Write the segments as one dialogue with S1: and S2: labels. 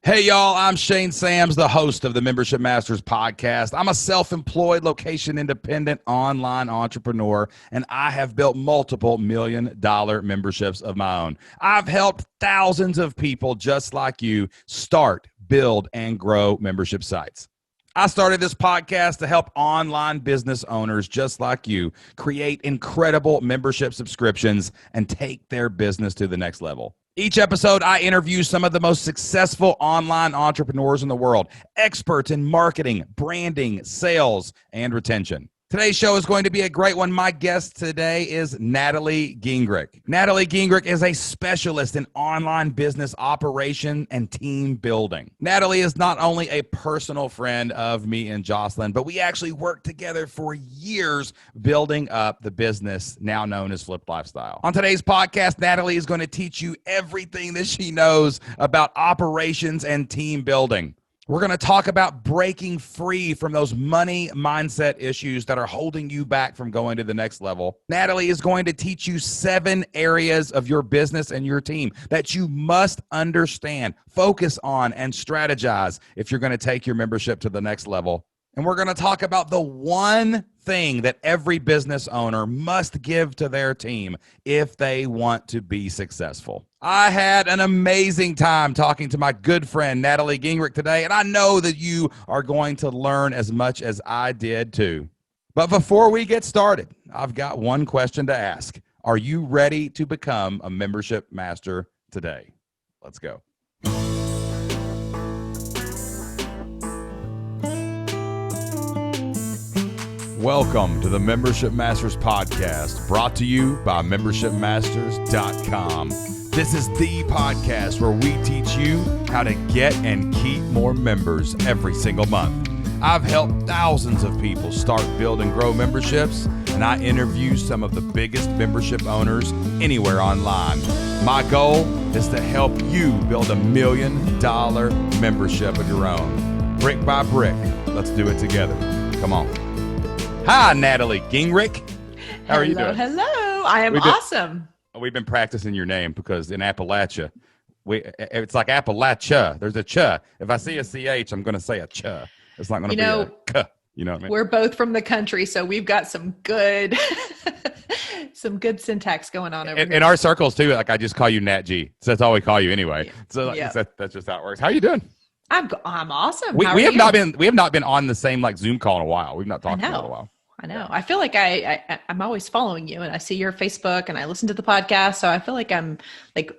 S1: Hey, y'all, I'm Shane Sams, the host of the Membership Masters podcast. I'm a self-employed, location-independent online entrepreneur, and I have built multiple million-dollar memberships of my own. I've helped thousands of people just like you start, build, and grow membership sites. I started this podcast to help online business owners just like you create incredible membership subscriptions and take their business to the next level. Each episode, I interview some of the most successful online entrepreneurs in the world, experts in marketing, branding, sales, and retention. Today's show is going to be a great one. My guest today is Natalie Gingrich. Natalie Gingrich is a specialist in online business operation and team building. Natalie is not only a personal friend of me and Jocelyn, but we actually worked together for years building up the business now known as Flipped Lifestyle. On today's podcast, Natalie is going to teach you everything that she knows about operations and team building. We're going to talk about breaking free from those money mindset issues that are holding you back from going to the next level. Natalie is going to teach you 7 areas of your business and your team that you must understand, focus on, and strategize if you're going to take your membership to the next level. And we're going to talk about the one thing that every business owner must give to their team if they want to be successful. I had an amazing time talking to my good friend, Natalie Gingrich, today, and I know that you are going to learn as much as I did too. But before we get started, I've got one question to ask. Are you ready to become a membership master today? Let's go. Welcome to the Membership Masters podcast, brought to you by membershipmasters.com. This is the podcast where we teach you how to get and keep more members every single month. I've helped thousands of people start, build, and grow memberships, and I interview some of the biggest membership owners anywhere online. My goal is to help you build $1 million membership of your own. Brick by brick, let's do it together. Come on. Hi, Natalie Gingrich. How are you doing?
S2: Hello. I am awesome.
S1: We've been practicing your name because in Appalachia, it's like Appalachia. There's a ch. If I see a ch, I'm going to say a ch. It's not going to be a k. You know what I mean?
S2: We're both from the country, so we've got some good, some good syntax going on over here.
S1: In our circles too, like I just call you Nat G. So that's all we call you anyway. Yeah. So that's just how it works. How are you doing?
S2: I'm awesome.
S1: We have not been on the same like Zoom call in a while. We've not talked in a while.
S2: I know. I feel like I'm always following you, and I see your Facebook, and I listen to the podcast. So I feel like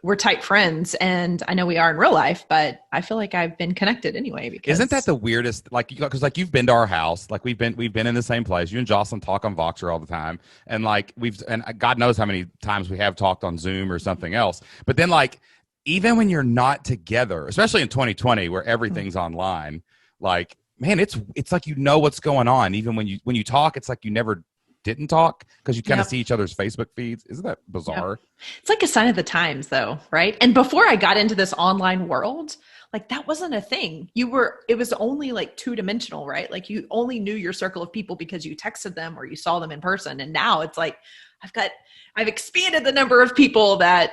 S2: we're tight friends, and I know we are in real life, but I feel like I've been connected anyway. Because
S1: isn't that the weirdest? Like, because like you've been to our house, like we've been in the same place. You and Jocelyn talk on Voxer all the time, and like and God knows how many times we have talked on Zoom or something else. But then like even when you're not together, especially in 2020 where everything's online, like. Man, it's like you know what's going on. Even when you talk, it's like you never didn't talk because you kind of see each other's Facebook feeds. Isn't that bizarre? Yep.
S2: It's like a sign of the times, though, right? And before I got into this online world, like that wasn't a thing. It was only like 2-dimensional, right? Like you only knew your circle of people because you texted them or you saw them in person. And now it's like I've expanded the number of people that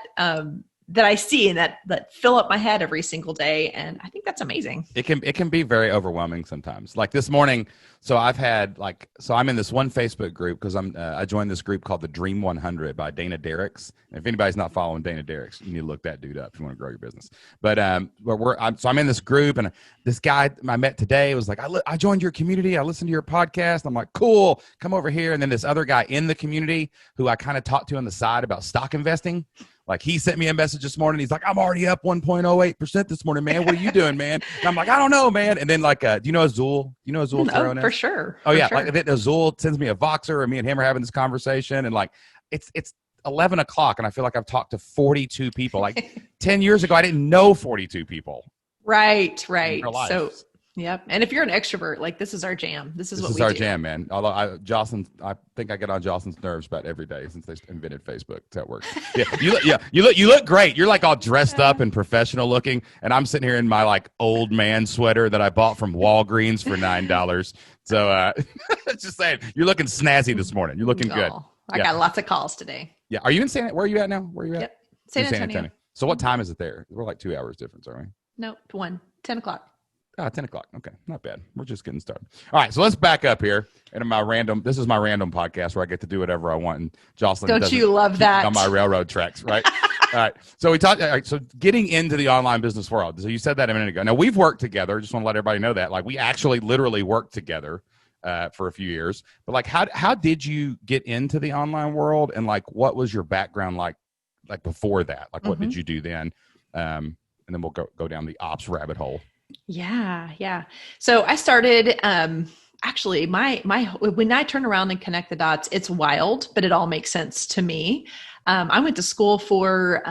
S2: I see and that fill up my head every single day. And I think that's amazing.
S1: It can be very overwhelming sometimes. Like this morning, so I'm in this one Facebook group because I joined this group called the Dream 100 by Dana Derricks. And if anybody's not following Dana Derricks, you need to look that dude up if you want to grow your business. But I'm in this group, and this guy I met today was like, I joined your community. I listened to your podcast. I'm like, cool, come over here. And then this other guy in the community who I kind of talked to on the side about stock investing. Like he sent me a message this morning. He's like, I'm already up 1.08% this morning, man. What are you doing, man? And I'm like, I don't know, man. And then like, do you know Azul? You know Azul?
S2: Oh, for sure.
S1: Oh yeah. Sure. Like Azul sends me a Voxer, and me and him are having this conversation, and like, it's 11 o'clock, and I feel like I've talked to 42 people. Like 10 years ago, I didn't know 42 people.
S2: Right. So yep. And if you're an extrovert, like this is our jam. This is our
S1: jam, man. Although I think I get on Jocelyn's nerves about every day since they invented Facebook. That's how it works. You look great. You're like all dressed up and professional looking, and I'm sitting here in my like old man sweater that I bought from Walgreens for $9. So just saying, you're looking snazzy this morning. You're looking good.
S2: I got lots of calls today.
S1: Yeah. Are you in Where are you at now? Where are you at?
S2: Yep. San Antonio.
S1: So what time is it there? We're like 2 hours difference, aren't we?
S2: Nope, 1. 10 o'clock.
S1: 10 o'clock. Okay, not bad. We're just getting started. All right, so let's back up here. And this is my random podcast where I get to do whatever I want. And Jocelyn
S2: Don't you love that?
S1: On my railroad tracks, right? All right. So we talked. All right, so getting into the online business world. So you said that a minute ago. Now we've worked together. Just want to let everybody know that. Like we actually literally worked together for a few years. But like, how did you get into the online world? And like, what was your background like before that? Like, what did you do then? And then we'll go down the ops rabbit hole.
S2: Yeah. So I started, actually when I turn around and connect the dots, it's wild, but it all makes sense to me. I went to school for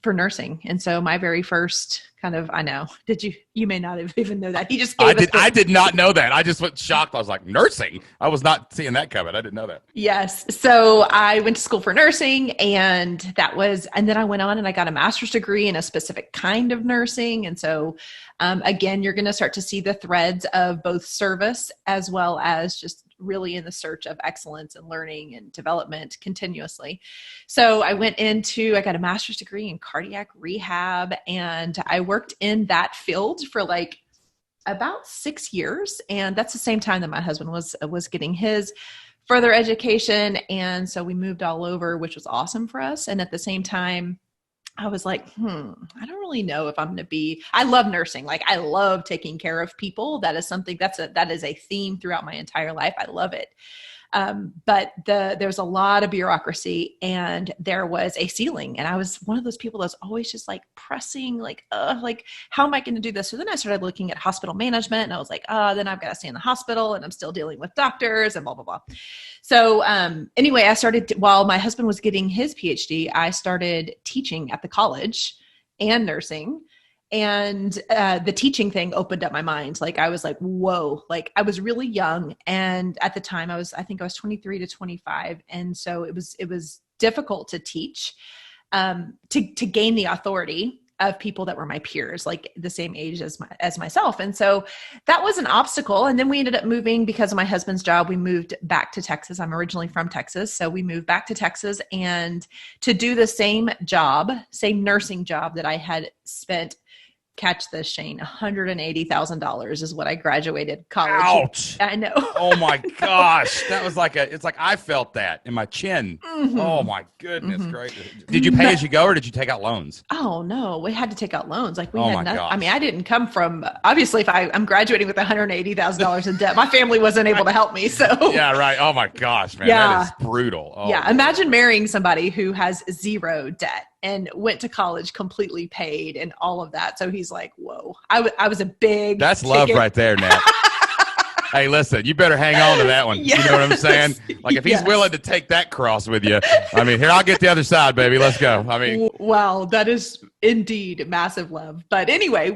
S2: nursing. And so my very first you may not have even know that. He just gave
S1: I did not know that. I just went shocked. I was like, nursing? I was not seeing that coming. I didn't know that.
S2: Yes. So I went to school for nursing and then I went on and I got a master's degree in a specific kind of nursing. And so, again, you're going to start to see the threads of both service as well as just really in the search of excellence and learning and development continuously. So I got a master's degree in cardiac rehab, and I worked in that field for like about 6 years. And that's the same time that my husband was getting his further education. And so we moved all over, which was awesome for us. And at the same time, I was like, I don't really know if I'm going to I love nursing. Like I love taking care of people. That is something that is a theme throughout my entire life. I love it. But there's a lot of bureaucracy and there was a ceiling. And I was one of those people that was always just like pressing, like how am I going to do this? So then I started looking at hospital management and I was like, then I've got to stay in the hospital and I'm still dealing with doctors and blah, blah, blah. So, anyway, while my husband was getting his PhD, I started teaching at the college and nursing. And the teaching thing opened up my mind. Like I was like, whoa, like I was really young. And at the time I think I was 23 to 25. And so it was difficult to teach, to gain the authority of people that were my peers, like the same age as myself. And so that was an obstacle. And then we ended up moving because of my husband's job. We moved back to Texas. I'm originally from Texas. So we moved back to Texas and to do the same nursing job that I had spent, catch this, Shane, $180,000 is what I graduated college.
S1: Ouch.
S2: I know.
S1: Oh my gosh. That was it's like I felt that in my chin. Mm-hmm. Oh my goodness. Mm-hmm. Great. Did you pay as you go or did you take out loans?
S2: Oh no, we had to take out loans. Like we had nothing. I mean, I didn't come from, obviously if I'm graduating with $180,000 in debt, my family wasn't able to help me. So
S1: yeah, right. Oh my gosh, man. Yeah. That is brutal. Oh,
S2: yeah. Imagine marrying somebody who has zero debt and went to college completely paid and all of that. So he's like, whoa, I was a big
S1: That's love right there, Nat. Hey, listen, you better hang on to that one. Yes. You know what I'm saying? Like if he's willing to take that cross with you, I mean, here, I'll get the other side, baby. Let's go. I mean,
S2: wow, that is indeed massive love. But anyway,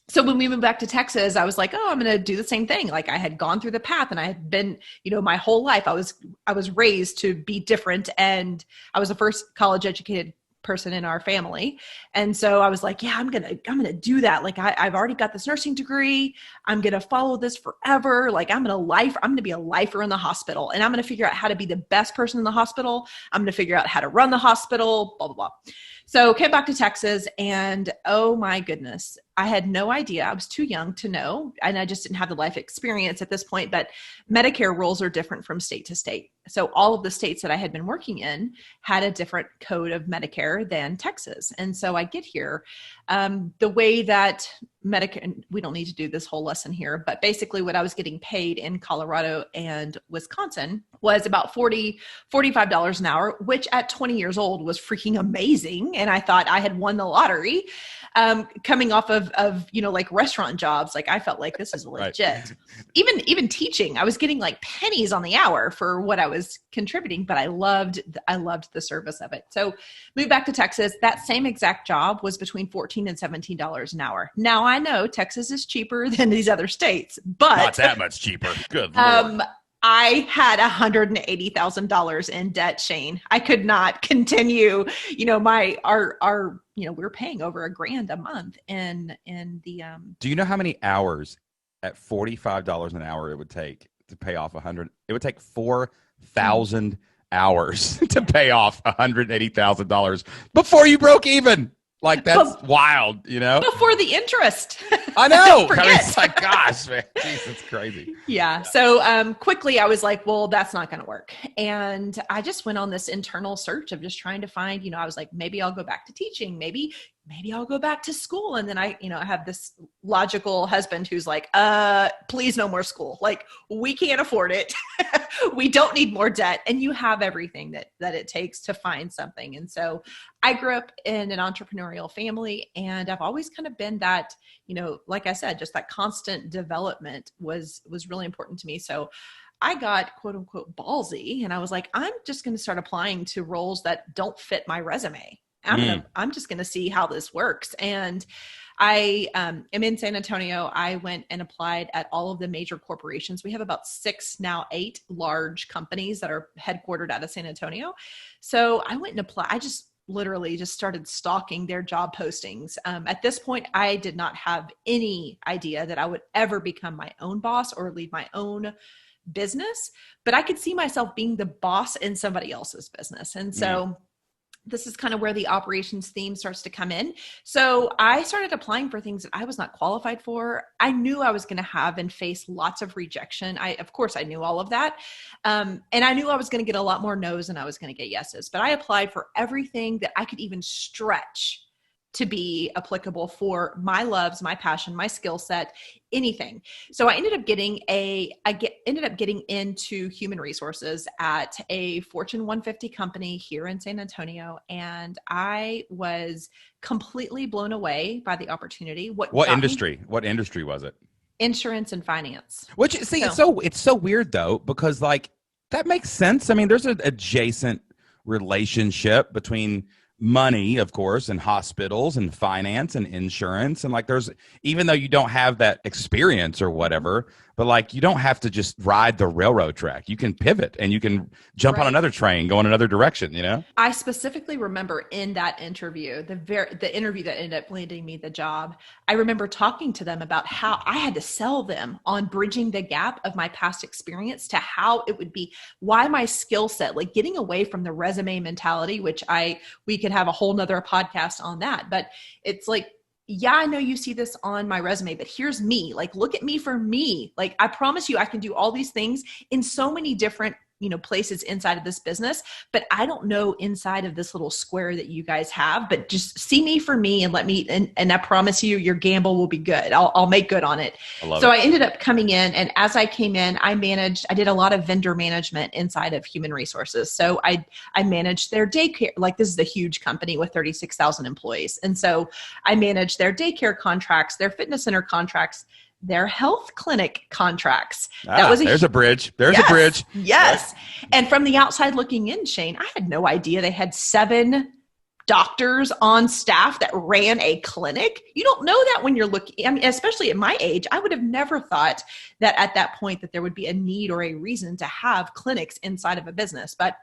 S2: so when we moved back to Texas, I was like, I'm going to do the same thing. Like I had gone through the path and I had been, my whole life I was raised to be different. And I was the first college educated person in our family. And so I was like, yeah, I'm going to do that. Like I've already got this nursing degree. I'm going to follow this forever. Like I'm going to be a lifer in the hospital and I'm going to figure out how to be the best person in the hospital. I'm going to figure out how to run the hospital, blah, blah, blah. So came back to Texas and oh my goodness, I had no idea. I was too young to know. And I just didn't have the life experience at this point, but Medicare rules are different from state to state. So all of the states that I had been working in had a different code of Medicare than Texas. And so I get here, the way that Medicare, we don't need to do this whole lesson here, but basically what I was getting paid in Colorado and Wisconsin was about $45 an hour, which at 20 years old was freaking amazing. And I thought I had won the lottery. Coming off of like restaurant jobs, like I felt like this is legit. Right. Even teaching, I was getting like pennies on the hour for what I was contributing, but I loved the service of it. So moved back to Texas. That same exact job was between $14 and $17 an hour. Now I know Texas is cheaper than these other states, but
S1: not that much cheaper. Good Lord.
S2: I had $180,000 in debt, Shane. I could not continue, we were paying over $1,000 a month in the,
S1: Do you know how many hours at $45 an hour it would take to pay off it would take 4,000 hours to pay off $180,000 before you broke even. Like, that's wild, you know?
S2: Before the interest.
S1: I know.
S2: Don't
S1: I mean,
S2: forget.
S1: it's like, gosh, man, jeez, it's crazy.
S2: Yeah. So quickly I was like, well, that's not going to work. And I just went on this internal search of just trying to find, I was like, maybe I'll go back to teaching. Maybe I'll go back to school. And then I have this logical husband who's like, please no more school. Like, we can't afford it. We don't need more debt. And you have everything that it takes to find something. And so I grew up in an entrepreneurial family, and I've always kind of been that, like I said, just that constant development was really important to me. So I got quote unquote ballsy, and I was like, I'm just going to start applying to roles that don't fit my resume. I'm just going to see how this works. And I am in San Antonio. I went and applied at all of the major corporations. We have about 6, now 8 large companies that are headquartered out of San Antonio. So I went and applied. I just literally just started stalking their job postings. At this point, I did not have any idea that I would ever become my own boss or lead my own business, but I could see myself being the boss in somebody else's business. And so this is kind of where the operations theme starts to come in. So I started applying for things that I was not qualified for. I knew I was going to have and face lots of rejection. Of course, I knew all of that. And I knew I was going to get a lot more no's than I was going to get yeses. But I applied for everything that I could even stretch to be applicable for my loves, my passion, my skill set, anything. So I ended up getting into human resources at a Fortune 150 company here in San Antonio. And I was completely blown away by the opportunity.
S1: What industry? What industry was it?
S2: Insurance and finance.
S1: Which, see, it's so weird though, because like that makes sense. I mean, there's an adjacent relationship between money, of course, and hospitals and finance and insurance. And like, there's, even though you don't have that experience or whatever, but like, you don't have to just ride the railroad track. You can pivot and you can jump on another train, go in another direction,
S2: I specifically remember in that interview, the interview that ended up landing me the job, I remember talking to them about how I had to sell them on bridging the gap of my past experience to how it would be, why my skill set, like getting away from the resume mentality, which we could have a whole nother podcast on that. But it's like, yeah, I know you see this on my resume, but here's me. Like, look at me for me. Like, I promise you, I can do all these things in so many different places inside of this business, but I don't know inside of this little square that you guys have, but just see me for me and let me, and I promise you, your gamble will be good. I'll make good on it. I ended up coming in, and as I came in, I did a lot of vendor management inside of human resources. So I managed their daycare. Like, this is a huge company with 36,000 employees. And so I managed their daycare contracts, their fitness center contracts, their health clinic contracts.
S1: There's a bridge. There's a bridge.
S2: Yes. And from the outside looking in, Shane, I had no idea they had 7 doctors on staff that ran a clinic. You don't know that when you're looking, I mean, especially at my age, I would have never thought that at that point that there would be a need or a reason to have clinics inside of a business. But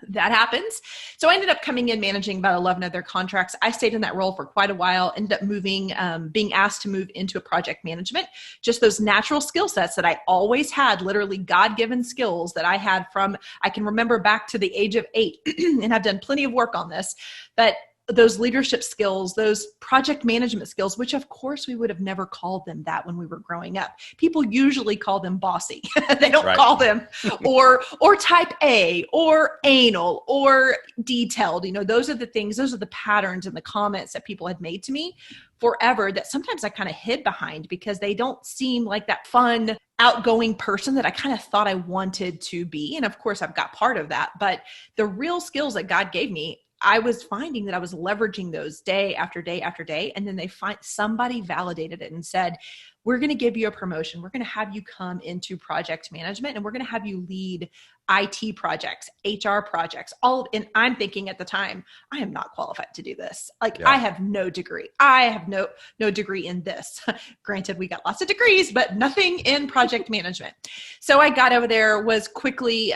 S2: that happens. So I ended up coming in managing about 11 of their contracts. I stayed in that role for quite a while, ended up moving, being asked to move into a project management, just those natural skill sets that I always had, literally God-given skills that I had from, I can remember back to the age of 8 and I've done plenty of work on this, but those leadership skills, those project management skills, which of course we would have never called them that when we were growing up. People usually call them bossy. They don't call them or type A or anal or detailed. Those are the things, those are the patterns and the comments that people had made to me forever that sometimes I kind of hid behind because they don't seem like that fun, outgoing person that I kind of thought I wanted to be. And of course I've got part of that, but the real skills that God gave me, I was finding that I was leveraging those day after day after day. And then somebody validated it and said, we're going to give you a promotion. We're going to have you come into project management and we're going to have you lead IT projects, HR projects, and I'm thinking at the time, I am not qualified to do this. I have no degree. I have no degree in this. Granted, we got lots of degrees, but nothing in project management. So I got over there, was quickly,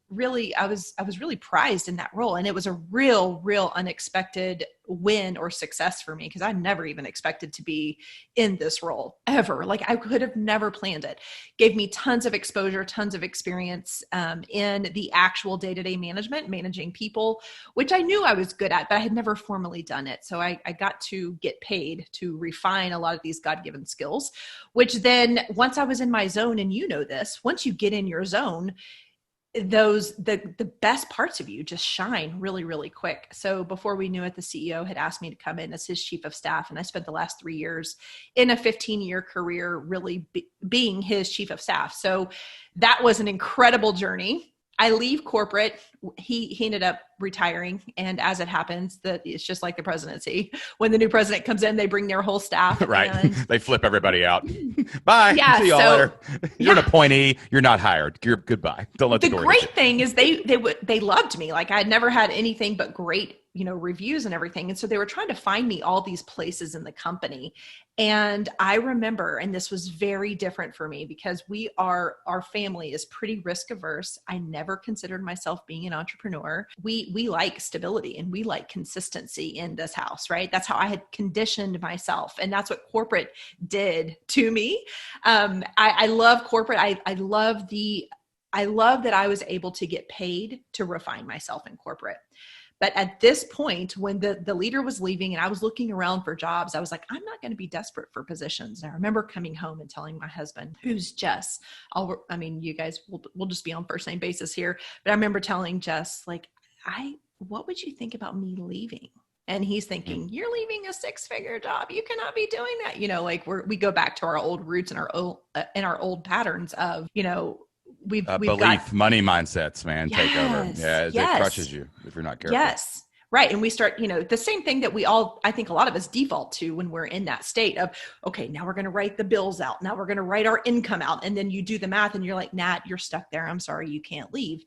S2: really, I was really prized in that role. And it was a real unexpected win or success for me, because I never even expected to be in this role ever. Like, I could have never planned it. Gave me tons of exposure, tons of experience in the actual day-to-day management, managing people, which I knew I was good at, but I had never formally done it. So I got to get paid to refine a lot of these God-given skills, which then once I was in my zone, and you know this, once you get in your zone, the best parts of you just shine really quick. So before we knew it, the CEO had asked me to come in as his chief of staff. And I spent the last 3 years in a 15-year career really being his chief of staff. So that was an incredible journey. I leave corporate. He ended up retiring. And as it happens, that it's just like the presidency. When the new president comes in, they bring their whole staff.
S1: Right. They flip everybody out. Bye.
S2: Yeah,
S1: see y'all later. You're an appointee. You're not hired. You're goodbye. Don't let the door
S2: great thing is they loved me. Like, I had never had anything but great, reviews and everything. And so they were trying to find me all these places in the company. And I remember, and this was very different for me because our family is pretty risk averse. I never considered myself being an entrepreneur. We like stability and we like consistency in this house, right? That's how I had conditioned myself. And that's what corporate did to me. I love corporate. I love that I was able to get paid to refine myself in corporate. But at this point, when the leader was leaving and I was looking around for jobs, I was like, I'm not going to be desperate for positions. And I remember coming home and telling my husband, who's Jess, you guys, we'll just be on first name basis here. But I remember telling Jess, like, what would you think about me leaving? And he's thinking, you're leaving a 6-figure job. You cannot be doing that. We go back to our old roots and our old patterns of, we've got
S1: money mindsets, man, take over. Yeah, it crushes you if you're not careful.
S2: Yes. Right. And we start, the same thing that I think a lot of us default to when we're in that state of, okay, now we're going to write the bills out. Now we're going to write our income out. And then you do the math and you're like, Nat, you're stuck there. I'm sorry, you can't leave.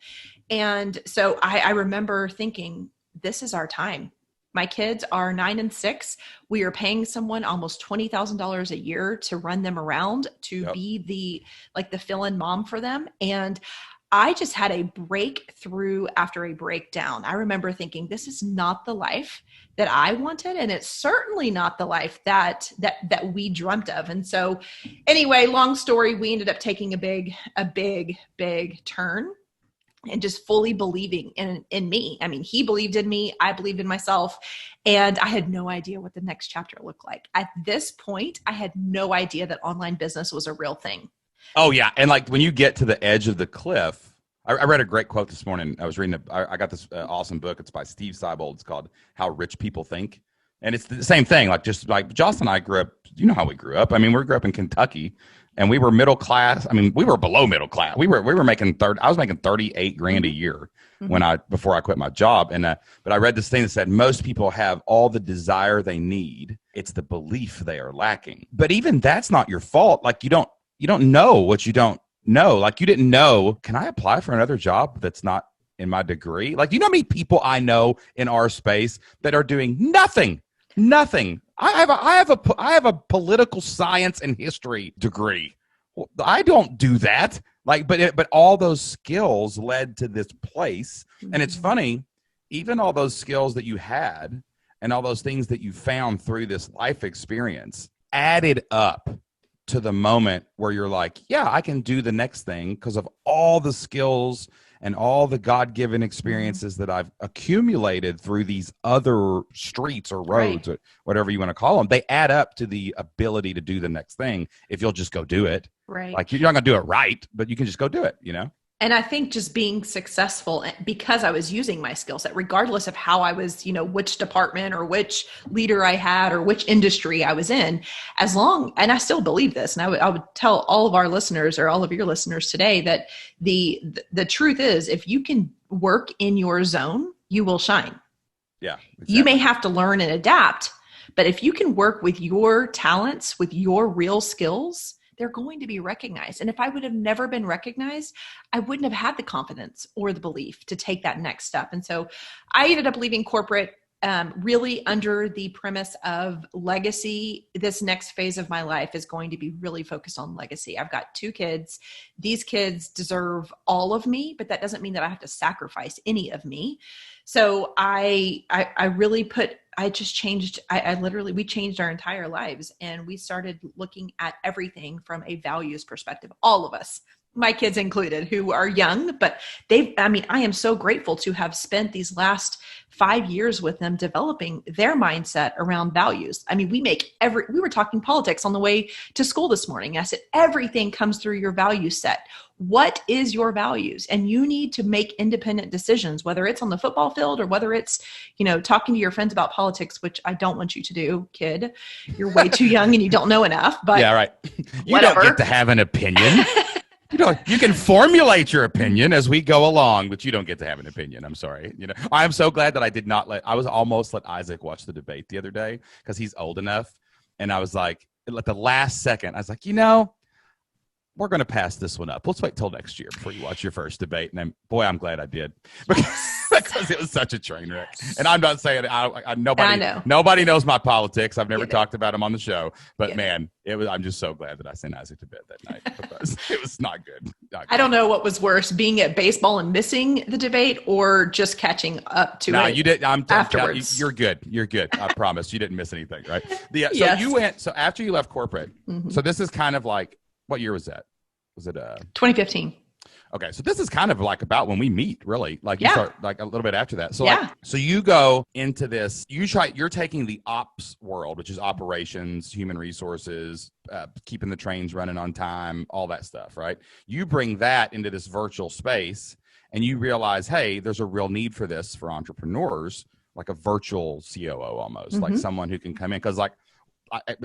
S2: And so I remember thinking, this is our time. My kids are 9 and 6. We are paying someone almost $20,000 a year to run them around, to be the fill-in mom for them. And I just had a breakthrough after a breakdown. I remember thinking, this is not the life that I wanted. And it's certainly not the life that we dreamt of. And so anyway, long story, we ended up taking a big turn. And just fully believing in me. I mean, he believed in me. I believed in myself. And I had no idea what the next chapter looked like. At this point, I had no idea that online business was a real thing.
S1: Oh, yeah. And like when you get to the edge of the cliff, I read a great quote this morning. I was reading, I got this awesome book. It's by Steve Seibold. It's called How Rich People Think. And it's the same thing. Just like Joss and I grew up, you know how we grew up. I mean, we grew up in Kentucky. And we were middle class. I mean, we were below middle class. We were making I was making $38,000 a year before I quit my job. And but I read this thing that said most people have all the desire they need. It's the belief they are lacking. But even that's not your fault. Like you don't know what you don't know. Like you didn't know. Can I apply for another job that's not in my degree? Like, do you know how many people I know in our space that are doing nothing? Nothing. I have a political science and history degree. I don't do that. But all those skills led to this place. And it's funny, even all those skills that you had and all those things that you found through this life experience added up to the moment where you're like, yeah, I can do the next thing because of all the skills and all the God-given experiences that I've accumulated through these other streets or roads or whatever you want to call them. They add up to the ability to do the next thing if you'll just go do it.
S2: Right.
S1: Like you're not going to do it right, but you can just go do it,
S2: And I think just being successful because I was using my skill set, regardless of how I was, which department or which leader I had or which industry I was in, and I still believe this. And I would tell all of our listeners or all of your listeners today that the truth is, if you can work in your zone, you will shine.
S1: Yeah. Exactly.
S2: You may have to learn and adapt, but if you can work with your talents, with your real skills, they're going to be recognized. And if I would have never been recognized, I wouldn't have had the confidence or the belief to take that next step. And so I ended up leaving corporate. really under the premise of legacy. This next phase of my life is going to be really focused on legacy. I've got 2 kids. These kids deserve all of me, but that doesn't mean that I have to sacrifice any of me. So I literally, we changed our entire lives, and we started looking at everything from a values perspective, all of us, my kids included, who are young, but I am so grateful to have spent these last 5 years with them developing their mindset around values. I mean, we were talking politics on the way to school this morning. I said, everything comes through your value set. What is your values? And you need to make independent decisions, whether it's on the football field or whether it's, talking to your friends about politics, which I don't want you to do, kid. You're way too young and you don't know enough, but
S1: yeah, right. You
S2: whatever.
S1: Don't get to have an opinion. You can formulate your opinion as we go along, but you don't get to have an opinion. I'm sorry. I'm so glad that I was almost let Isaac watch the debate the other day because he's old enough. And I was like, at the last second, I was like, we're going to pass this one up. Let's wait till next year before you watch your first debate. And I'm glad I did because it was such a train wreck. And I'm not saying nobody knows my politics. I've never talked about them on the show, but man, I'm just so glad that I sent Isaac to bed that night because it was not good.
S2: I don't know what was worse, being at baseball and missing the debate or just catching up to it.
S1: No, you did.
S2: Afterwards.
S1: You're good. You're good. I promise you didn't miss anything, right? So after you left corporate, so this is kind of like, what year was that? Was it
S2: 2015?
S1: Okay, so this is kind of like about when we meet, really. Like you start like a little bit after that. So so you go into this. You're taking the ops world, which is operations, human resources, keeping the trains running on time, all that stuff, right? You bring that into this virtual space, and you realize, hey, there's a real need for this for entrepreneurs, like a virtual COO almost, like someone who can come in because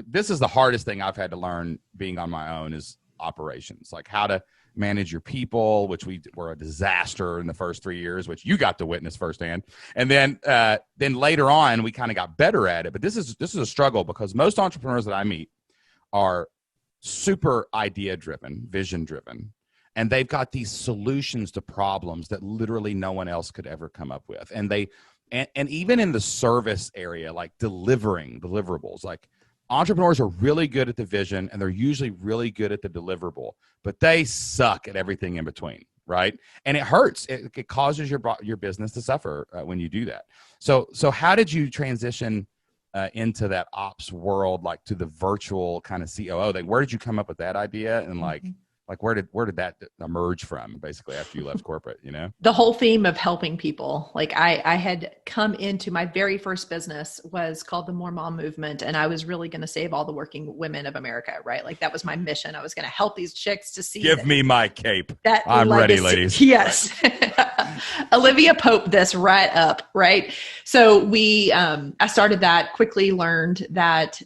S1: this is the hardest thing I've had to learn being on my own is operations, like how to manage your people, which we were a disaster in the first 3 years, which you got to witness firsthand. And then later on, we kind of got better at it. But this is a struggle because most entrepreneurs that I meet are super idea driven, vision driven, and they've got these solutions to problems that literally no one else could ever come up with. And and even in the service area, like deliverables, like entrepreneurs are really good at the vision and they're usually really good at the deliverable, but they suck at everything in between, right? And it hurts. It causes your business to suffer when you do that. So how did you transition into that ops world, like to the virtual kind of COO thing? Where did you come up with that idea? And like where did that emerge from basically after you left corporate,
S2: The whole theme of helping people. Like I had come into my very first business was called the More Mom Movement. And I was really going to save all the working women of America, right? Like that was my mission. I was going to help these chicks to see.
S1: Give me my cape. I'm ready, ladies.
S2: Yes. Olivia Pope this right up, right? So I started that, quickly learned that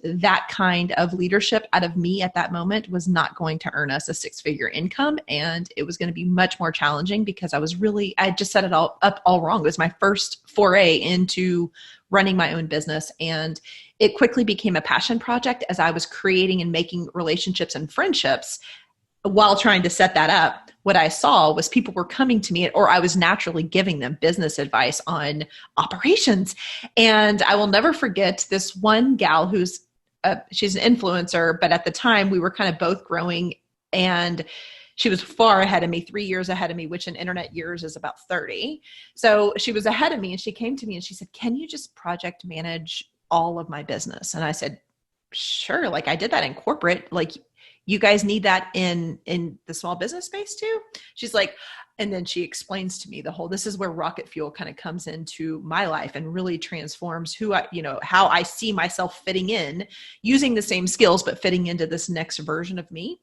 S2: kind of leadership out of me at that moment was not going to earn us a 6-figure income. And it was going to be much more challenging because I just set it all up all wrong. It was my first foray into running my own business. And it quickly became a passion project as I was creating and making relationships and friendships. While trying to set that up, what I saw was people were coming to me, or I was naturally giving them business advice on operations. And I will never forget this one gal she's an influencer, but at the time we were kind of both growing, and she was far ahead of me, 3 years ahead of me, which in internet years is about 30. So she was ahead of me, and she came to me and she said, "Can you just project manage all of my business?" And I said, "Sure." Like I did that in corporate. Like, you guys need that in the small business space too? She's like, and then she explains to me this is where rocket fuel kind of comes into my life and really transforms how I see myself fitting in, using the same skills, but fitting into this next version of me.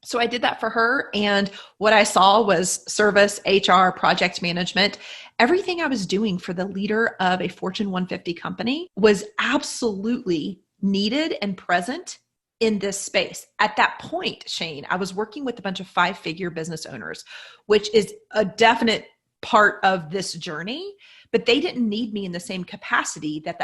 S2: So I did that for her. And what I saw was service, HR, project management. Everything I was doing for the leader of a Fortune 150 company was absolutely needed and present in this space. At that point, Shane, I was working with a bunch of 5-figure business owners, which is a definite part of this journey, but they didn't need me in the same capacity that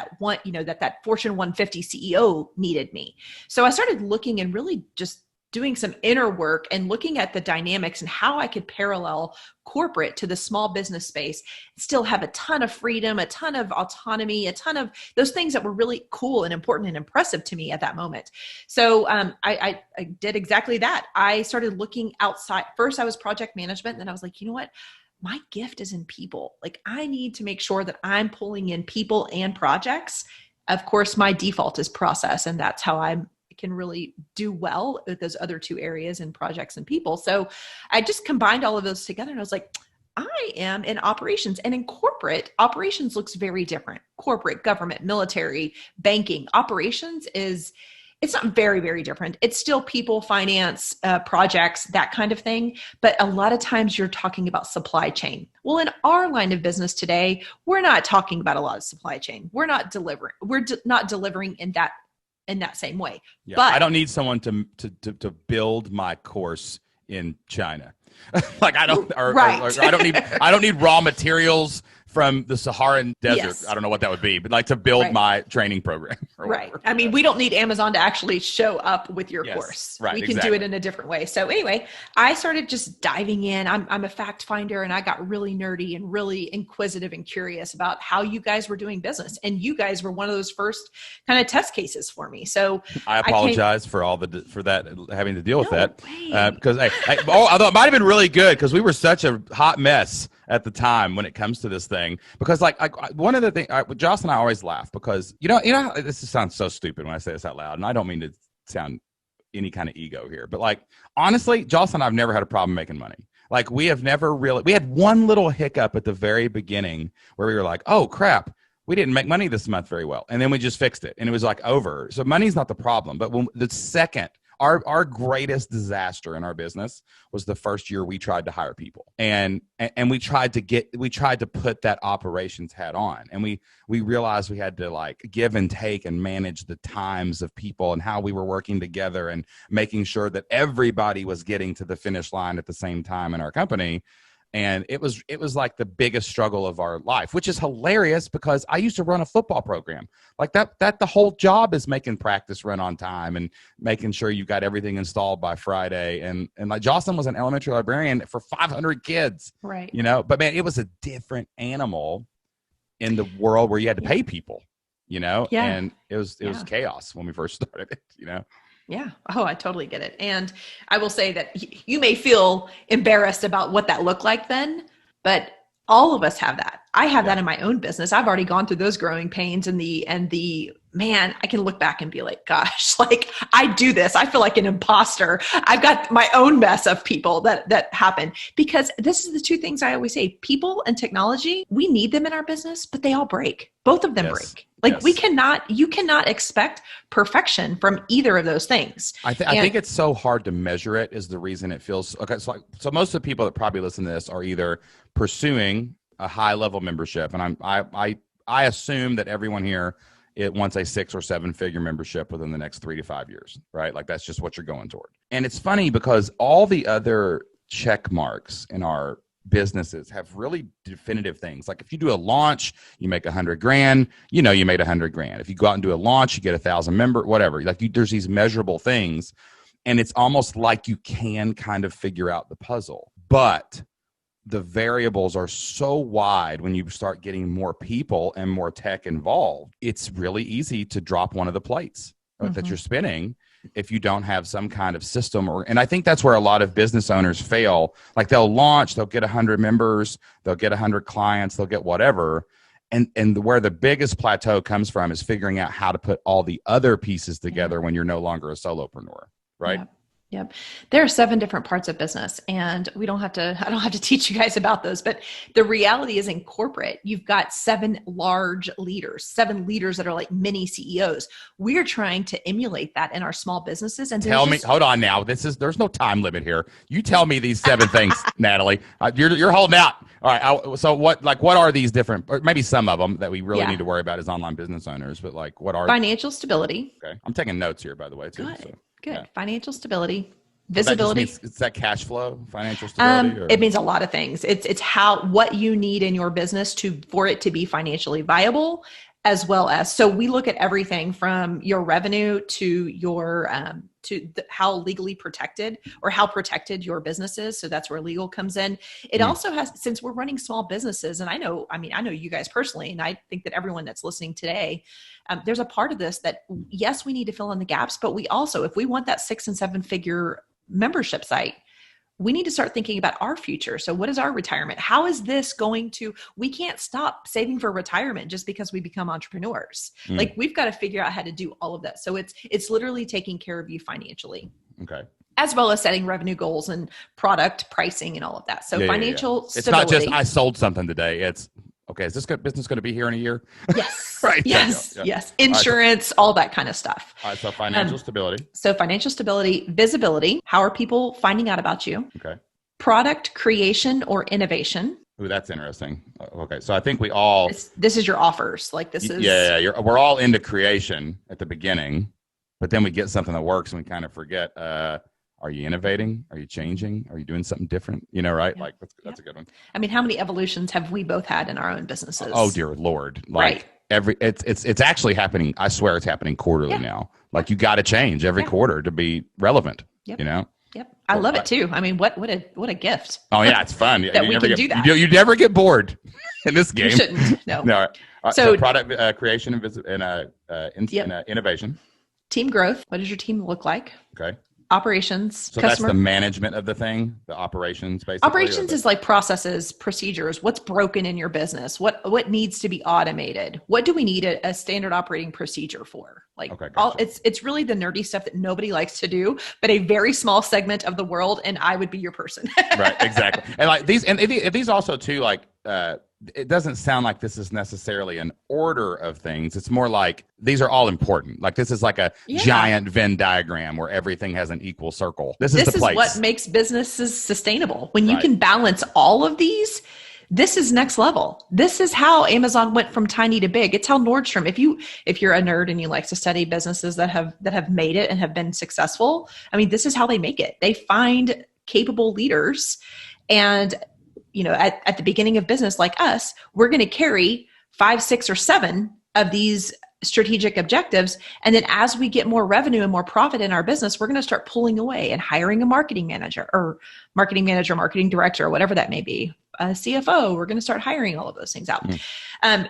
S2: Fortune 150 CEO needed me. So I started looking and really just doing some inner work and looking at the dynamics and how I could parallel corporate to the small business space, still have a ton of freedom, a ton of autonomy, a ton of those things that were really cool and important and impressive to me at that moment. So I did exactly that. I started looking outside. First, I was project management. Then I was like, you know what? My gift is in people. Like, I need to make sure that I'm pulling in people and projects. Of course, my default is process, and that's how I can really do well with those other two areas in projects and people. So I just combined all of those together, and I was like, I am in operations, and in corporate, operations looks very different. Corporate, government, military, banking, operations it's not very, very different. It's still people, finance, projects, that kind of thing. But a lot of times you're talking about supply chain. Well, in our line of business today, we're not talking about a lot of supply chain. We're not delivering. We're not delivering in that same way.
S1: Yeah,
S2: but
S1: I don't need someone to build my course in China. Like I don't, or I don't need raw materials from the Saharan desert.
S2: Yes.
S1: I don't know what that would be, but like to build my training program.
S2: Right. I mean, we don't need Amazon to actually show up with your course.
S1: Right.
S2: We can do it in a different way. So anyway, I started just diving in. I'm a fact finder, and I got really nerdy and really inquisitive and curious about how you guys were doing business. And you guys were one of those first kind of test cases for me. So
S1: I apologize for that, having to deal with that.
S2: Way.
S1: Because although it might've been really good, because we were such a hot mess at the time when it comes to this thing, because like one of the things, Joss and I always laugh because you know this sounds so stupid when I say this out loud, and I don't mean to sound any kind of ego here, but like honestly, Joss and I have never had a problem making money. Like we had one little hiccup at the very beginning where we were like, oh crap, we didn't make money this month very well, and then we just fixed it, and it was like over. So money's not the problem, but when the second. Our greatest disaster in our business was the first year we tried to hire people, and we tried to put that operations hat on, and we realized we had to like give and take and manage the times of people and how we were working together and making sure that everybody was getting to the finish line at the same time in our company. And it was like the biggest struggle of our life, which is hilarious because I used to run a football program like that the whole job is making practice run on time and making sure you got everything installed by Friday. And like Jocelyn was an elementary librarian for 500 kids,
S2: right?
S1: You know, but man, it was a different animal in the world where you had to pay people, you know, and it was chaos when we first started it, you know?
S2: Yeah. Oh, I totally get it. And I will say that you may feel embarrassed about what that looked like then, but all of us have that. I have that in my own business. I've already gone through those growing pains and the man, I can look back and be like, gosh, like I do this. I feel like an imposter. I've got my own mess of people that happen, because this is the two things I always say: people and technology, we need them in our business, but they all break. Both of them break. Like you cannot expect perfection from either of those things.
S1: I think it's so hard to measure it is the reason it feels okay. So most of the people that probably listen to this are either pursuing a high level membership, and I assume that everyone here wants a 6 or 7 figure membership within the next 3 to 5 years, right? Like that's just what you're going toward. And it's funny because all the other check marks in our businesses have really definitive things. Like if you do a launch, you make $100,000, you know, you made $100,000. If you go out and do a launch, you get 1,000 members, whatever. Like there's these measurable things, and it's almost like you can kind of figure out the puzzle, but the variables are so wide when you start getting more people and more tech involved. It's really easy to drop one of the plates that you're spinning if you don't have some kind of system. And I think that's where a lot of business owners fail. Like they'll launch, they'll get 100 members, they'll get 100 clients, they'll get whatever. And where the biggest plateau comes from is figuring out how to put all the other pieces together when you're no longer a solopreneur, right?
S2: Yep. There are 7 different parts of business, and I don't have to teach you guys about those, but the reality is in corporate, you've got 7 large leaders, 7 leaders that are like mini CEOs. We're trying to emulate that in our small businesses. And
S1: hold on now. There's no time limit here. You tell me these 7 things, Natalie. You're holding out. All right. So what are these different, or maybe some of them that we really need to worry about as online business owners, but like what are
S2: financial stability?
S1: Okay. I'm taking notes here, by the way, too.
S2: Good. Yeah. Financial stability, visibility.
S1: It's that cash flow, financial stability?
S2: It means a lot of things. It's what you need in your business for it to be financially viable as well as, so we look at everything from your revenue to your how legally protected or how protected your business is. So that's where legal comes in. It also has, since we're running small businesses, and I know you guys personally, and I think that everyone that's listening today, there's a part of this that, yes, we need to fill in the gaps, but we also, if we want that 6 and 7 figure membership site, we need to start thinking about our future. So what is our retirement? How is this going to, we can't stop saving for retirement just because we become entrepreneurs. Like, we've got to figure out how to do all of that. So it's literally taking care of you financially.
S1: Okay.
S2: As well as setting revenue goals and product pricing and all of that. So financial stability.
S1: It's not just, I sold something today. It's, okay, is this business going to be here in a year?
S2: Yes.
S1: Right.
S2: Yes. Yeah. Yes. Insurance, all that kind of stuff.
S1: All right. So financial stability.
S2: So financial stability, visibility. How are people finding out about you?
S1: Okay.
S2: Product creation or innovation.
S1: Ooh, that's interesting. Okay. So I think we all,
S2: this is your offers. Like this is.
S1: Yeah. We're all into creation at the beginning, but then we get something that works and we kind of forget, are you innovating? Are you changing? Are you doing something different? Right? Yeah. Like that's a good one.
S2: I mean, how many evolutions have we both had in our own businesses?
S1: Oh dear Lord. Like it's actually happening. I swear it's happening quarterly now. Like you got to change every quarter to be relevant,
S2: Yep.
S1: Yep.
S2: I love it too. I mean, what a gift.
S1: Oh yeah. It's fun.
S2: that we can do that.
S1: You never get bored in this game.
S2: You shouldn't. No.
S1: No. So product creation and innovation.
S2: Team growth. What does your team look like?
S1: Okay.
S2: Operations.
S1: So that's the management of the thing, the operations basically.
S2: Operations is like processes, procedures, what's broken in your business, what needs to be automated, what do we need a standard operating procedure for? Like it's really the nerdy stuff that nobody likes to do, but a very small segment of the world, and I would be your person.
S1: Right, exactly. And like these also too, like it doesn't sound like this is necessarily an order of things. It's more like these are all important. Like this is like a giant Venn diagram where everything has an equal circle. This is
S2: what makes businesses sustainable. When you can balance all of these, this is next level. This is how Amazon went from tiny to big. It's how Nordstrom, if you're a nerd and you like to study businesses that have made it and have been successful, I mean, this is how they make it. They find capable leaders, and at the beginning of business like us, we're going to carry 5, 6, or 7 of these strategic objectives. And then as we get more revenue and more profit in our business, we're going to start pulling away and hiring a marketing manager, marketing director, or whatever that may be, a CFO. We're going to start hiring all of those things out.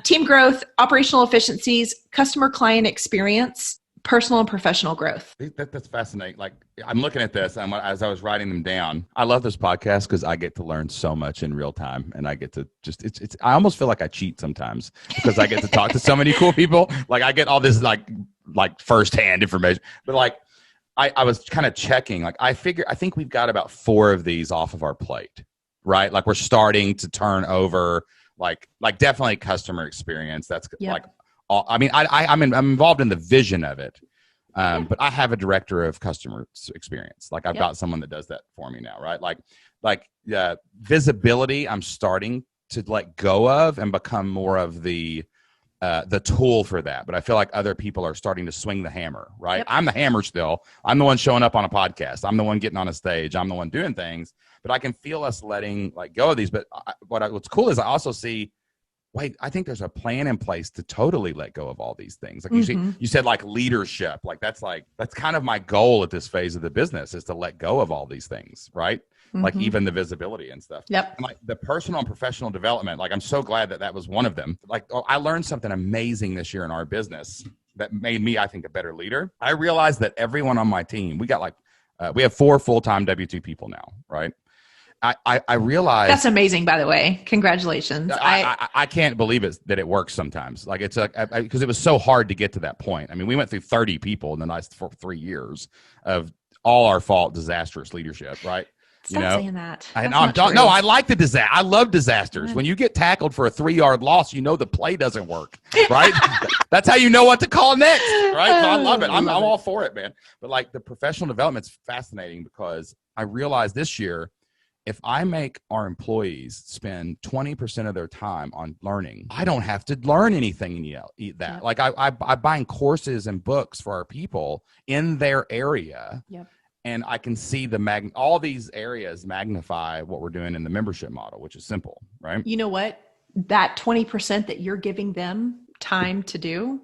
S2: Team growth, operational efficiencies, customer client experience, personal and professional growth.
S1: That's fascinating. Like I'm looking at this as I was writing them down. I love this podcast because I get to learn so much in real time, and I get to just I almost feel like I cheat sometimes because I get to talk to so many cool people. Like I get all this like firsthand information. But like I was kind of checking. Like I think we've got about 4 of these off of our plate, right? Like we're starting to turn over like definitely customer experience. That's like. I mean, I'm involved in the vision of it, but I have a director of customer experience. Like I've got someone that does that for me now, right? Like visibility, I'm starting to let go of and become more of the tool for that. But I feel like other people are starting to swing the hammer, right? Yep. I'm the hammer still. I'm the one showing up on a podcast. I'm the one getting on a stage. I'm the one doing things. But I can feel us letting go of these. But what's cool is I also see. Wait, I think there's a plan in place to totally let go of all these things. Like you said, like leadership, like that's kind of my goal at this phase of the business is to let go of all these things, right? Like even the visibility and stuff.
S2: Yep.
S1: And like the personal and professional development, like I'm so glad that was one of them. Like I learned something amazing this year in our business that made me, I think, a better leader. I realized that everyone on my team, we got we have 4 full-time W-2 people now, right? I realized
S2: that's amazing, by the way. Congratulations.
S1: I can't believe it that it works sometimes. Like it's because it was so hard to get to that point. I mean, we went through 30 people in the last 3 years of all our fault, disastrous leadership, right?
S2: Stop saying that.
S1: No, I like the disaster. I love disasters. When you get tackled for a 3-yard loss, the play doesn't work, right? That's how you know what to call next, right? So I love it. I'm all for it, man. But like the professional development's fascinating because I realized this year, if I make our employees spend 20% of their time on learning, I don't have to learn anything in that. Yep. Like I buying courses and books for our people in their area.
S2: Yep.
S1: And I can see all these areas magnify what we're doing in the membership model, which is simple, right?
S2: You know what? That 20% that you're giving them time to do,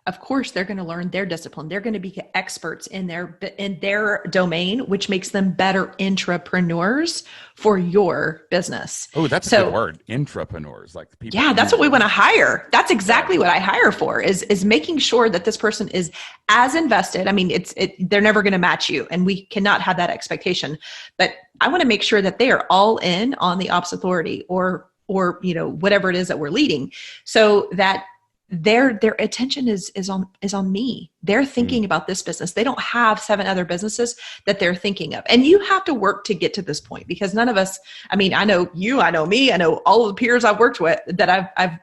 S2: of course, they're going to learn their discipline. They're going to be experts in their domain, which makes them better intrapreneurs for your business.
S1: Oh, that's a good word. Intrapreneurs, like people.
S2: Yeah, that's what we want to hire. That's exactly what I hire for is making sure that this person is as invested. I mean, they're never going to match you, and we cannot have that expectation. But I want to make sure that they are all in on the ops authority or whatever it is that we're leading, so that their attention is on me. They're thinking about this business. They don't have 7 other businesses that they're thinking of. And you have to work to get to this point, because none of us, I mean, I know you, I know me, I know all of the peers I've worked with that I've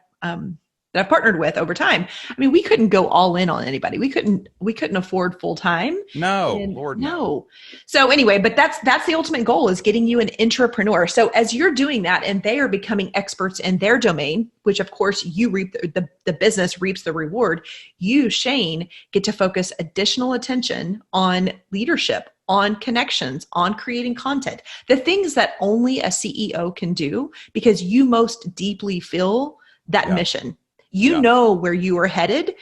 S2: partnered with over time. I mean, we couldn't go all in on anybody. We couldn't afford full time.
S1: No, Lord,
S2: no. So anyway, but that's the ultimate goal, is getting you an intrapreneur. So as you're doing that and they are becoming experts in their domain, which of course you reap, the business reaps the reward, you, Shane, get to focus additional attention on leadership, on connections, on creating content, the things that only a CEO can do, because you most deeply feel that mission. You know where you are headed,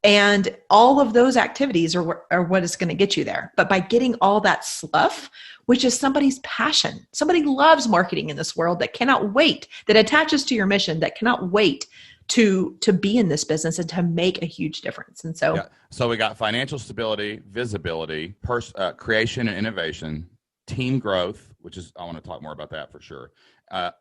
S2: and all of those activities are what is going to get you there. But by getting all that stuff, which is somebody's passion, somebody loves marketing in this world that cannot wait, that attaches to your mission, that cannot wait to be in this business and to make a huge difference. And so,
S1: so we got financial stability, visibility, creation and innovation, team growth, which is, I want to talk more about that for sure.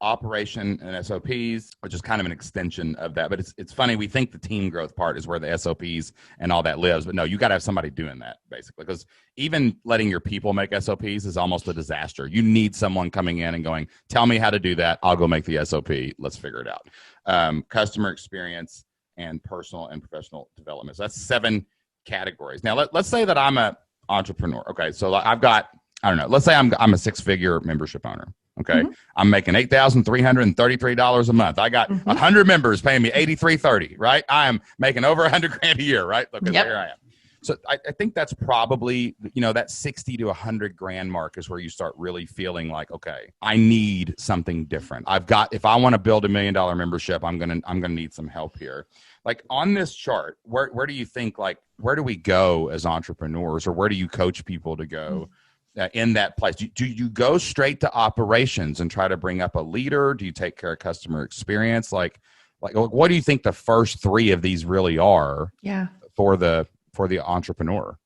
S1: Operation and SOPs, which is kind of an extension of that. But it's funny, we think the team growth part is where the SOPs and all that lives. But no, you got to have somebody doing that, basically. Because even letting your people make SOPs is almost a disaster. You need someone coming in and going, tell me how to do that. I'll go make the SOP. Let's figure it out. Customer experience and personal and professional development. So that's 7 categories. Now, let's say that I'm an entrepreneur. Okay, so I've got, I don't know, let's say I'm a 6-figure membership owner. Okay. I'm making $8,333 a month. I got 100 members paying me $83.30, right? I am making over $100,000 a year, right? Look, there I am. So I think that's probably, that 60 to 100 grand mark is where you start really feeling like, okay, I need something different. If I want to build $1 million membership, I'm going to need some help here. Like on this chart, where do you think, like, where do we go as entrepreneurs, or where do you coach people to go? In that place? Do you go straight to operations and try to bring up a leader? Do you take care of customer experience? Like what do you think the first 3 of these really are for the entrepreneur?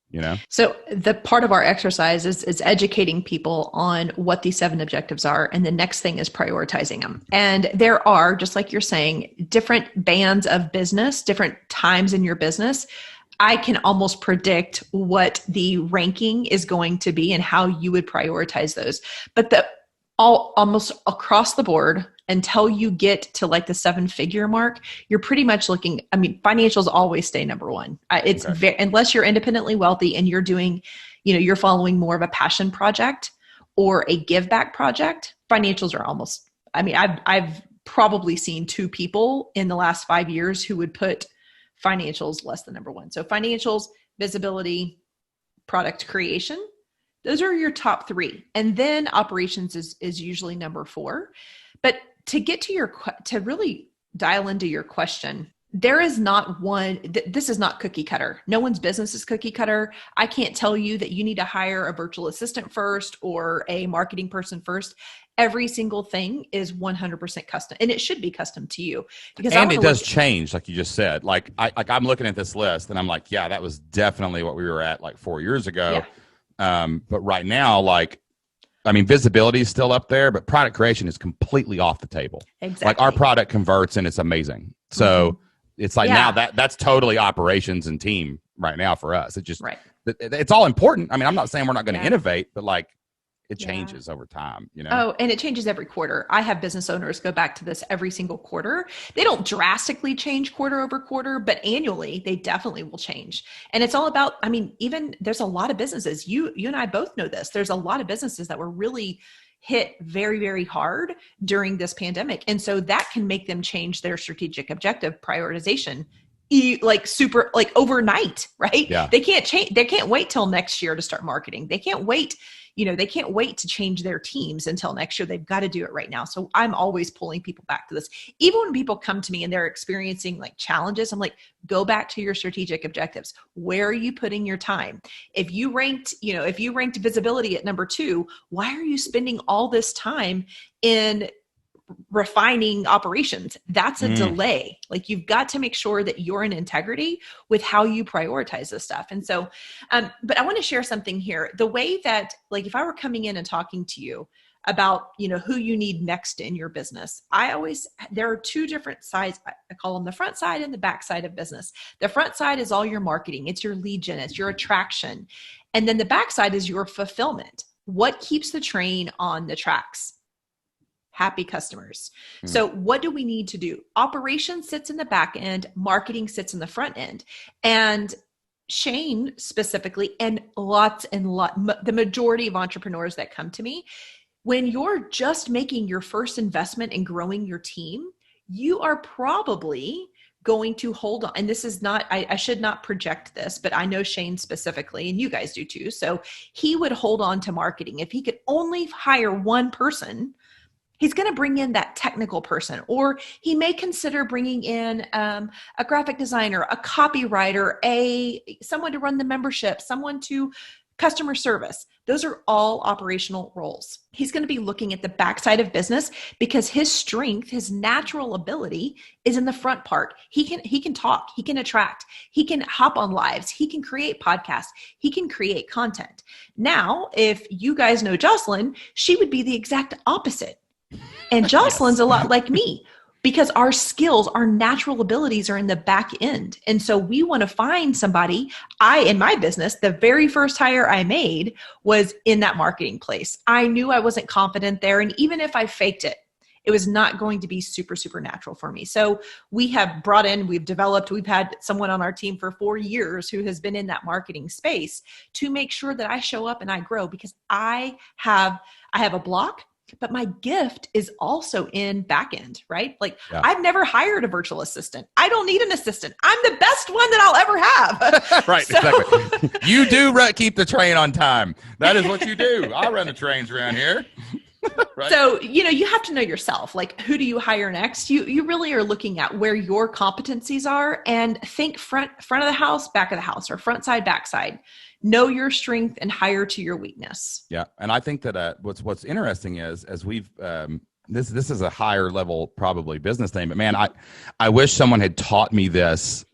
S2: So the part of our exercise is educating people on what these 7 objectives are. And the next thing is prioritizing them. And there are, just like you're saying, different bands of business, different times in your business. I can almost predict what the ranking is going to be and how you would prioritize those. But almost across the board, until you get to like the 7-figure mark, you're pretty much looking, I mean, financials always stay number 1. It's unless you're independently wealthy and you're doing, you're following more of a passion project or a give back project, financials are almost, I mean, I've probably seen 2 people in the last 5 years who would put financials less than number 1. So financials, visibility, product creation, those are your top 3. And then operations is usually number 4. But to get to really dial into your question, there is not one, this is not cookie cutter. No one's business is cookie cutter. I can't tell you that you need to hire a virtual assistant first or a marketing person first. Every single thing is 100% custom, and it should be custom to you. Because
S1: it does change, like you just said. Like I'm looking at this list, and I'm like, yeah, that was definitely what we were at like 4 years ago. Yeah. But right now, visibility is still up there, but product creation is completely off the table.
S2: Exactly.
S1: Like our product converts, and it's amazing. So it's like now that's totally operations and team right now for us. It just it's all important. I mean, I'm not saying we're not going to innovate, but like, it changes over time,
S2: Oh, and it changes every quarter. I have business owners go back to this every single quarter. They don't drastically change quarter over quarter, but annually they definitely will change. And it's all about, I mean, even there's a lot of businesses, you and I both know this. There's a lot of businesses that were really hit very, very hard during this pandemic. And so that can make them change their strategic objective prioritization like super, like overnight, right?
S1: Yeah.
S2: They can't change. They can't wait till next year to start marketing. They can't wait. They can't wait to change their teams until next year. They've got to do it right now. So I'm always pulling people back to this. Even when people come to me and they're experiencing like challenges, I'm like, go back to your strategic objectives. Where are you putting your time? If you ranked visibility at number 2, why are you spending all this time in refining operations? That's a delay. Like, you've got to make sure that you're in integrity with how you prioritize this stuff. And so, but I want to share something here. The way that, like, if I were coming in and talking to you about, who you need next in your business, there are 2 different sides. I call them the front side and the back side of business. The front side is all your marketing. It's your lead gen, it's your attraction. And then the back side is your fulfillment. What keeps the train on the tracks? Happy customers. So what do we need to do? Operations sits in the back end, marketing sits in the front end. And Shane specifically, and the majority of entrepreneurs that come to me, when you're just making your first investment in growing your team, you are probably going to hold on. And this is not, I should not project this, but I know Shane specifically, and you guys do too. So he would hold on to marketing. If he could only hire one person, he's going to bring in that technical person, or he may consider bringing in a graphic designer, a copywriter, someone to run the membership, someone to customer service. Those are all operational roles. He's going to be looking at the backside of business because his strength, his natural ability is in the front part. He can talk, he can attract, he can hop on lives, he can create podcasts, he can create content. Now, if you guys know Jocelyn, she would be the exact opposite. And Jocelyn's a lot like me, because our skills, our natural abilities are in the back end. And so we want to find somebody. In my business, the very first hire I made was in that marketing place. I knew I wasn't confident there. And even if I faked it, it was not going to be super, super natural for me. So we've had someone on our team for 4 years who has been in that marketing space to make sure that I show up and I grow, because I have a block. But my gift is also in back end, right? Like, I've never hired a virtual assistant. I don't need an assistant. I'm the best one that I'll ever have.
S1: Right, exactly. You do keep the train on time. That is what you do. I run the trains around here. Right. So,
S2: you have to know yourself. Like, who do you hire next? You really are looking at where your competencies are, and think front of the house, back of the house, or front side, back side. Know your strength and hire to your weakness.
S1: Yeah. And I think that what's interesting is, as we've, this is a higher level, probably business thing, but man, I wish someone had taught me this.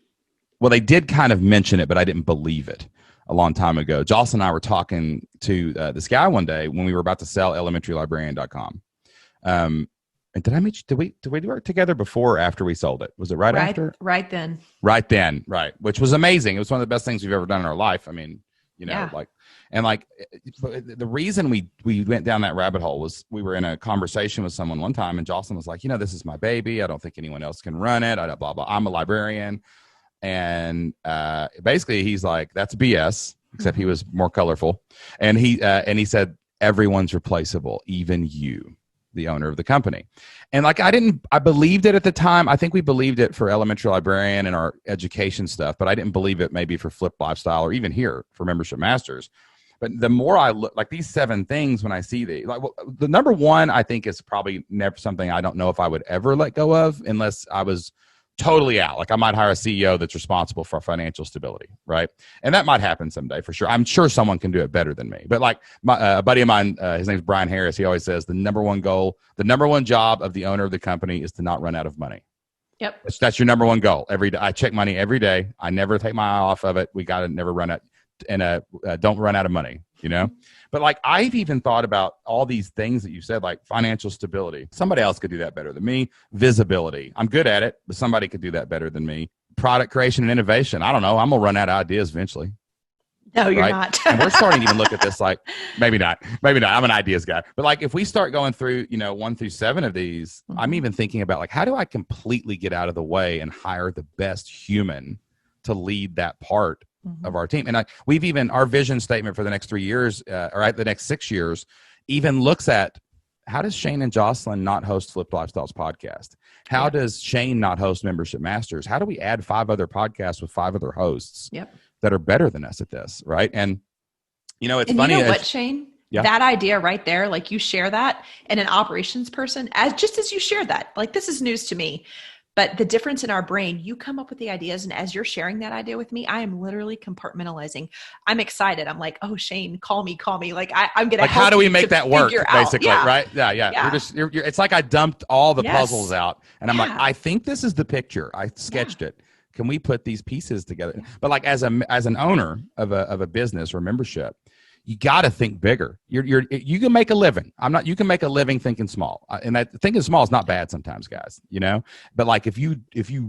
S1: Well, they did kind of mention it, but I didn't believe it a long time ago. Jocelyn and I were talking to this guy one day when we were about to sell elementarylibrarian.com. And did I meet you? Did we work together before or after we sold it? Was it right after?
S2: Right then.
S1: Right then. Right. Which was amazing. It was one of the best things we've ever done in our life. I mean, the reason we went down that rabbit hole was we were in a conversation with someone one time, and Jocelyn was like, this is my baby. I don't think anyone else can run it. Blah, blah. I'm a librarian. And basically he's like, that's BS, except he was more colorful. And he said, everyone's replaceable, even you, the owner of the company. And I believed it at the time. I think we believed it for Elementary Librarian and our education stuff, but I didn't believe it maybe for Flip Lifestyle or even here for Membership Masters. But the more I look, like these 7 things, when I see the number 1, I think is probably never something I don't know if I would ever let go of unless I was totally out. Like, I might hire a CEO that's responsible for financial stability, right? And that might happen someday for sure. I'm sure someone can do it better than me. But like a buddy of mine, his name's Brian Harris. He always says the number 1 goal, the number 1 job of the owner of the company is to not run out of money.
S2: Yep.
S1: That's your number 1 goal. Every day, I check money every day. I never take my eye off of it. We got to never run out, and don't run out of money, But like, I've even thought about all these things that you said, like financial stability. Somebody else could do that better than me. Visibility. I'm good at it, but somebody could do that better than me. Product creation and innovation. I don't know. I'm going to run out of ideas eventually.
S2: No, you're not.
S1: And we're starting to even look at this like, maybe not. I'm an ideas guy. But like, if we start going through, 1 through 7 of these, I'm even thinking about like, how do I completely get out of the way and hire the best human to lead that part of our team? And our vision statement for the next 3 years, or the next 6 years, even looks at how does Shane and Jocelyn not host Flip Lifestyles podcast? How does Shane not host Membership Masters? How do we add 5 other podcasts with 5 other hosts that are better than us at this, right? And, it's funny.
S2: You know what, Shane? Yeah. That idea right there, like you share that, and an operations person, just as you share that, like this is news to me. But the difference in our brain, you come up with the ideas, and as you're sharing that idea with me, I am literally compartmentalizing. I'm excited. I'm like, oh, Shane, call me. Like I'm gonna. Like,
S1: how do we make that work? Basically, right? Yeah. You're it's like I dumped all the puzzles out, and I'm like, I think this is the picture. I sketched it. Can we put these pieces together? But like as an owner of a business or membership, you got to think bigger. You can make a living. You can make a living thinking small. And that thinking small is not bad sometimes, guys, but like if you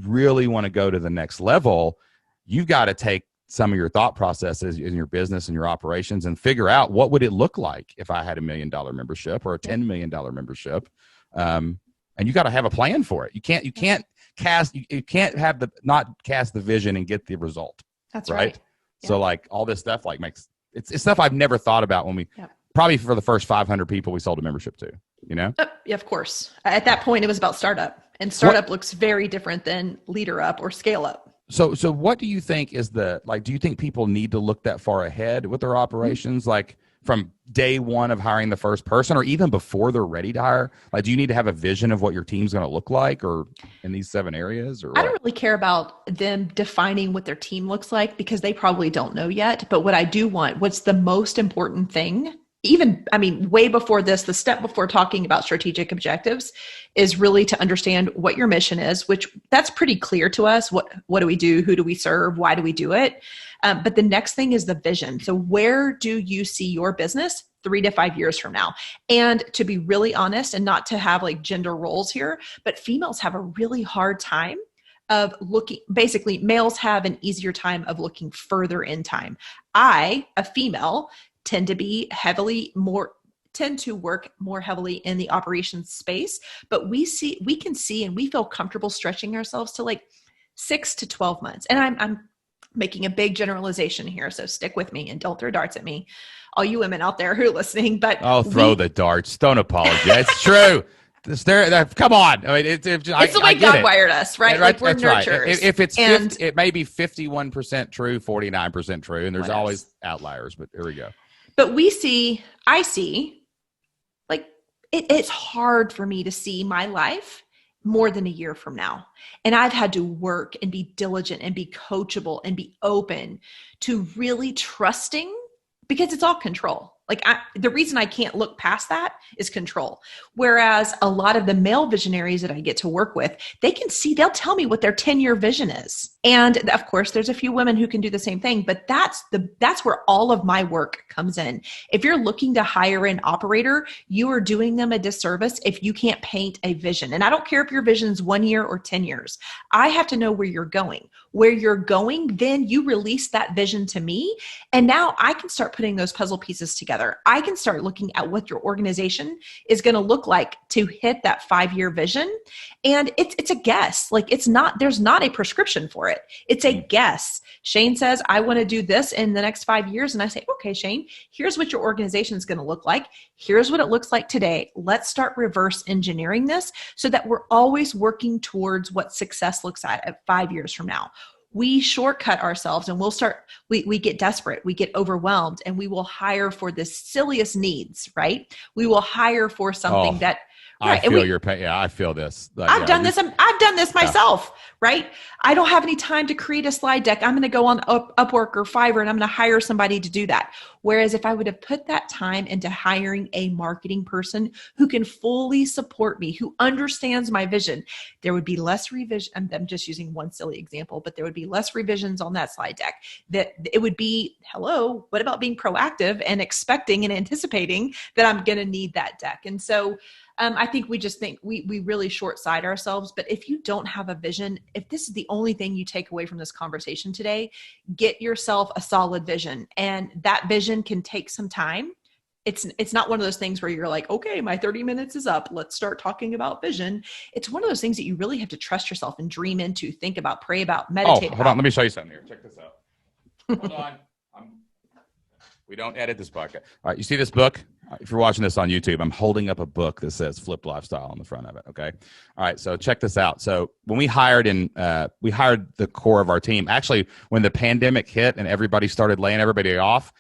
S1: really want to go to the next level, you've got to take some of your thought processes in your business and your operations and figure out what would it look like if I had $1 million membership or a $10 million membership. And you got to have a plan for it. You can't cast the vision and get the result.
S2: That's right.
S1: Yeah. So like all this stuff makes, it's stuff I've never thought about when we probably for the first 500 people we sold a membership to,
S2: Yeah, of course. At that point, it was about startup, and startup looks very different than leader up or scale up.
S1: So what do you think is do you think people need to look that far ahead with their operations? Mm-hmm. Like from day one of hiring the first person, or even before they're ready to hire? Like, do you need to have a vision of what your team's going to look like, or in these 7 areas? Or
S2: I don't really care about them defining what their team looks like, because they probably don't know yet. But what I do want, what's the most important thing, way before this, the step before talking about strategic objectives, is really to understand what your mission is, which that's pretty clear to us. What do we do? Who do we serve? Why do we do it? But the next thing is the vision. So where do you see your business 3 to 5 years from now? And to be really honest, and not to have like gender roles here, but females have a really hard time of looking. Basically, males have an easier time of looking further in time. I, a female, tend to work more heavily in the operations space, but we can see and we feel comfortable stretching ourselves to like 6 to 12 months. And I'm making a big generalization here, so stick with me and don't throw darts at me, all you women out there who are listening. But
S1: throw the darts. Don't apologize. It's true. Come on. I mean, it's the
S2: way God wired us, right? Like we're nurturers.
S1: Right. If it's it may be 51% true, 49% true, and there's always outliers. But here we go.
S2: But I see, like it's hard for me to see my life more than a year from now. And I've had to work and be diligent and be coachable and be open to really trusting, because it's all control. Like the reason I can't look past that is control. Whereas a lot of the male visionaries that I get to work with, they'll tell me what their 10-year vision is. And of course, there's a few women who can do the same thing, but that's where all of my work comes in. If you're looking to hire an operator, you are doing them a disservice if you can't paint a vision. And I don't care if your vision's 1 year or 10 years. I have to know where you're going. Where you're going, then you release that vision to me. And now I can start putting those puzzle pieces together. I can start looking at what your organization is going to look like to hit that 5-year vision. And it's a guess. Like there's not a prescription for it. It's a guess. Shane says, I want to do this in the next 5 years. And I say, okay, Shane, here's what your organization is going to look like. Here's what it looks like today. Let's start reverse engineering this so that we're always working towards what success looks at 5 years from now. We shortcut ourselves and we get desperate, we get overwhelmed, and we will hire for the silliest needs, right? We will hire for something that
S1: I feel your pain. Yeah, I feel this.
S2: I've done this myself, right? I don't have any time to create a slide deck. I'm going to go on Upwork or Fiverr and I'm going to hire somebody to do that. Whereas if I would have put that time into hiring a marketing person who can fully support me, who understands my vision, there would be less revision. I'm just using one silly example, but there would be less revisions on that slide deck. That it would be, hello, what about being proactive and expecting and anticipating that I'm going to need that deck? And so I think we really short-sight ourselves. But if you don't have a vision, if this is the only thing you take away from this conversation today, get yourself a solid vision. And that vision can take some time. It's not one of those things where you're like, okay, my 30 minutes is up. Let's start talking about vision. It's one of those things that you really have to trust yourself and dream into, think about, pray about, meditate about.
S1: Hold on. Let me show you something here. Check this out. Hold on. We don't edit this podcast. All right. You see this book? If you're watching this on YouTube, I'm holding up a book that says Flip Lifestyle on the front of it. Okay. All right. So check this out. So when we hired the core of our team, actually, when the pandemic hit and everybody started laying everybody off,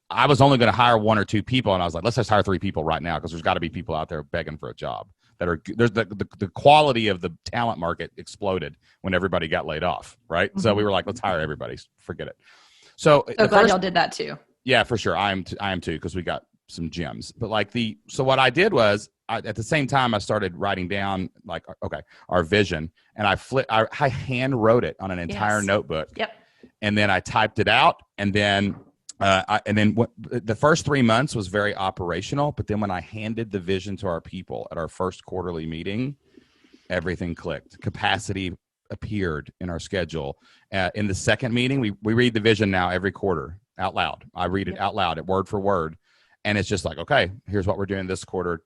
S1: I was only going to hire 1 or 2 people. And I was like, let's just hire 3 people right now, because there's got to be people out there begging for a job there's the quality of the talent market exploded when everybody got laid off. Right. Mm-hmm. So we were like, let's hire everybody. Forget it. So
S2: glad y'all did that too.
S1: Yeah, for sure. I am too, because we got some gems. But so what I did was, at the same time, I started writing down our vision, and I hand wrote it on an entire notebook.
S2: Yep.
S1: And then I typed it out, and then the first 3 months was very operational. But then when I handed the vision to our people at our first quarterly meeting, everything clicked. Capacity appeared in our schedule. In the second meeting, we read the vision now every quarter out loud. I read it out loud, word for word. And it's just like, okay, here's what we're doing this quarter,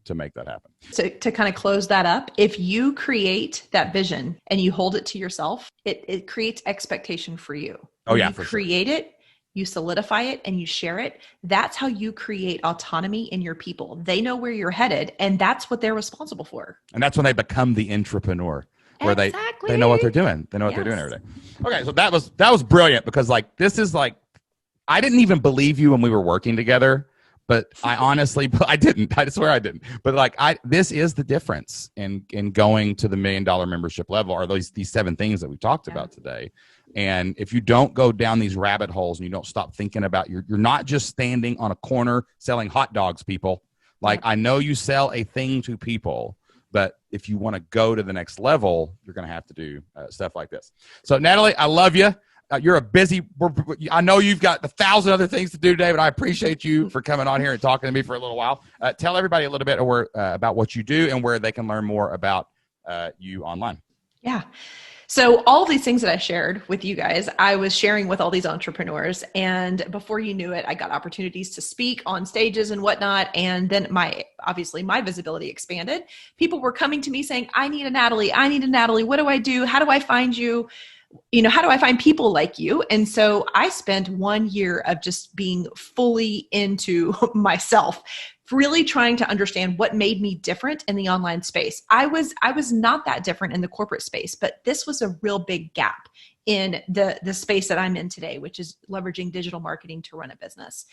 S1: to make that happen.
S2: So to kind of close that up, if you create that vision and you hold it to yourself, it creates expectation for you.
S1: Oh, yeah.
S2: You create it, you solidify it, and you share it. That's how you create autonomy in your people. They know where you're headed, and that's what they're responsible for.
S1: And that's when they become the entrepreneur, where they know what they're doing. They know what they're doing every day. Okay. So that was brilliant, because this is I didn't even believe you when we were working together, but I didn't. I swear I didn't. But this is the difference in going to the $1 million membership level, are these 7 things that we talked about today. And if you don't go down these rabbit holes and you don't stop thinking about, you're not just standing on a corner selling hot dogs, people. I know you sell a thing to people, but if you want to go to the next level, you're going to have to do stuff like this. So Natalie, I love you. You're I know you've got 1,000 other things to do today, but I appreciate you for coming on here and talking to me for a little while. Tell everybody a little bit about what you do and where they can learn more about you online.
S2: Yeah. So all of these things that I shared with you guys, I was sharing with all these entrepreneurs. And before you knew it, I got opportunities to speak on stages and whatnot. And then my visibility expanded. People were coming to me saying, I need a Natalie. What do I do? How do I find you? How do I find people like you? And so I spent 1 year of just being fully into myself, really trying to understand what made me different in the online space. I was not that different in the corporate space, but this was a real big gap in the space that I'm in today, which is leveraging digital marketing to run a business,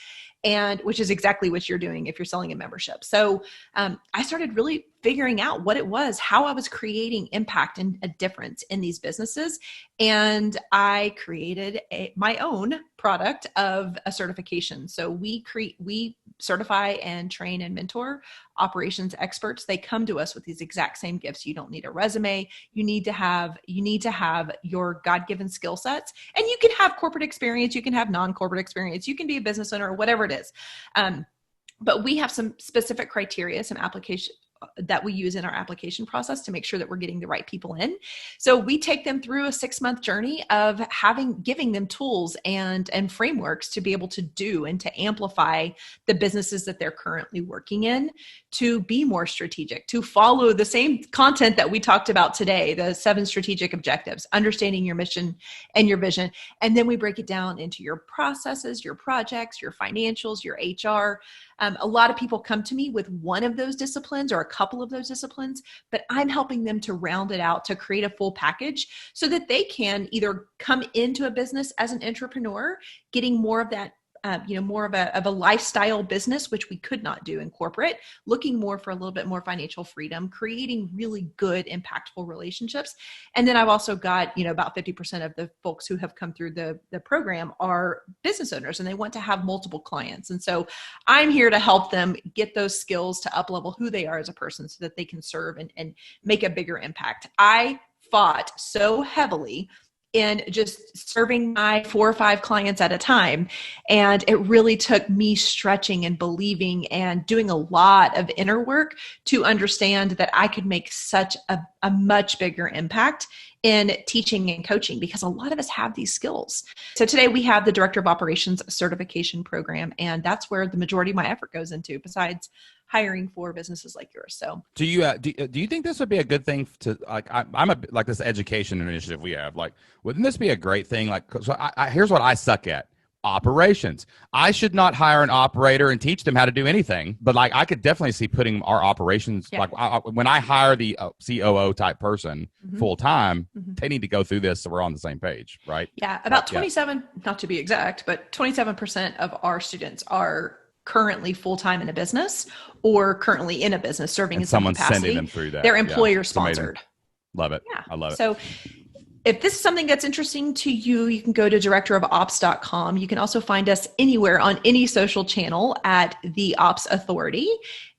S2: and which is exactly what you're doing if you're selling a membership. So I started really figuring out what it was, how I was creating impact and a difference in these businesses. And I created my own product of a certification. So we certify and train and mentor operations experts. They come to us with these exact same gifts. You don't need a resume. You need to have your God-given skill sets, and you can have corporate experience. You can have non-corporate experience. You can be a business owner or whatever it is. But we have some specific criteria, some application that we use in our application process to make sure that we're getting the right people in. So we take them through a 6-month journey of giving them tools and frameworks to be able to do and to amplify the businesses that they're currently working in, to be more strategic, to follow the same content that we talked about today, the 7 strategic objectives, understanding your mission and your vision. And then we break it down into your processes, your projects, your financials, your HR. A lot of people come to me with one of those disciplines or a couple of those disciplines, but I'm helping them to round it out, to create a full package so that they can either come into a business as an entrepreneur, getting more of that, more of a lifestyle business, which we could not do in corporate, looking more for a little bit more financial freedom, creating really good, impactful relationships. And then I've also got, about 50% of the folks who have come through the program are business owners, and they want to have multiple clients. And so I'm here to help them get those skills to up-level who they are as a person so that they can serve and make a bigger impact. I fought so heavily in just serving my 4 or 5 clients at a time. And it really took me stretching and believing and doing a lot of inner work to understand that I could make such a much bigger impact in teaching and coaching, because a lot of us have these skills. So today we have the Director of Operations certification program, and that's where the majority of my effort goes into, besides hiring for businesses like yours. So
S1: do you think this would be a good thing to this education initiative we have, wouldn't this be a great thing? So here's what I suck at: operations. I should not hire an operator and teach them how to do anything, but like I could definitely see putting our operations, like when I hire the COO type person full time, they need to go through this so we're on the same page, right?
S2: Yeah, about 27, not to be exact, but 27% of our students are currently full-time in a business or currently in a business serving in some capacity.
S1: Sending them through that.
S2: They're employer sponsored.
S1: Love it.
S2: Yeah.
S1: I love it.
S2: So if this is something that's interesting to you, you can go to directorofops.com. You can also find us anywhere on any social channel at The Ops Authority.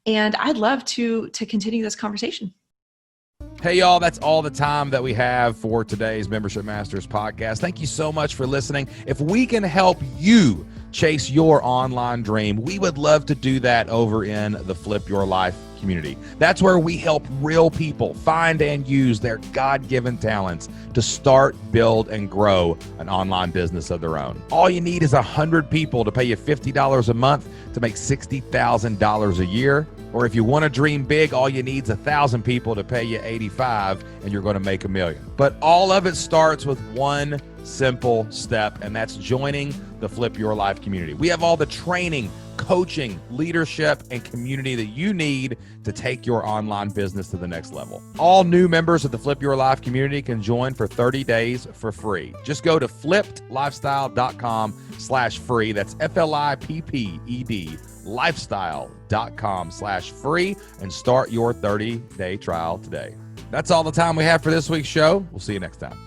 S2: And I'd love to continue this conversation.
S1: Hey, y'all, that's all the time that we have for today's Membership Masters podcast. Thank you so much for listening. If we can help you chase your online dream, we would love to do that over in the Flip Your Life community. That's where we help real people find and use their God-given talents to start, build, and grow an online business of their own. All you need is 100 people to pay you $50 a month to make $60,000 a year. Or if you want to dream big, all you need is 1,000 people to pay you $85 and you're going to make $1 million. But all of it starts with one simple step, and that's joining the Flip Your Life community. We have all the training, coaching, leadership, and community that you need to take your online business to the next level. All new members of the Flip Your Life community can join for 30 days for free. Just go to flippedlifestyle.com/free. That's FLIPPED lifestyle.com/free and start your 30-day trial today. That's all the time we have for this week's show. We'll see you next time.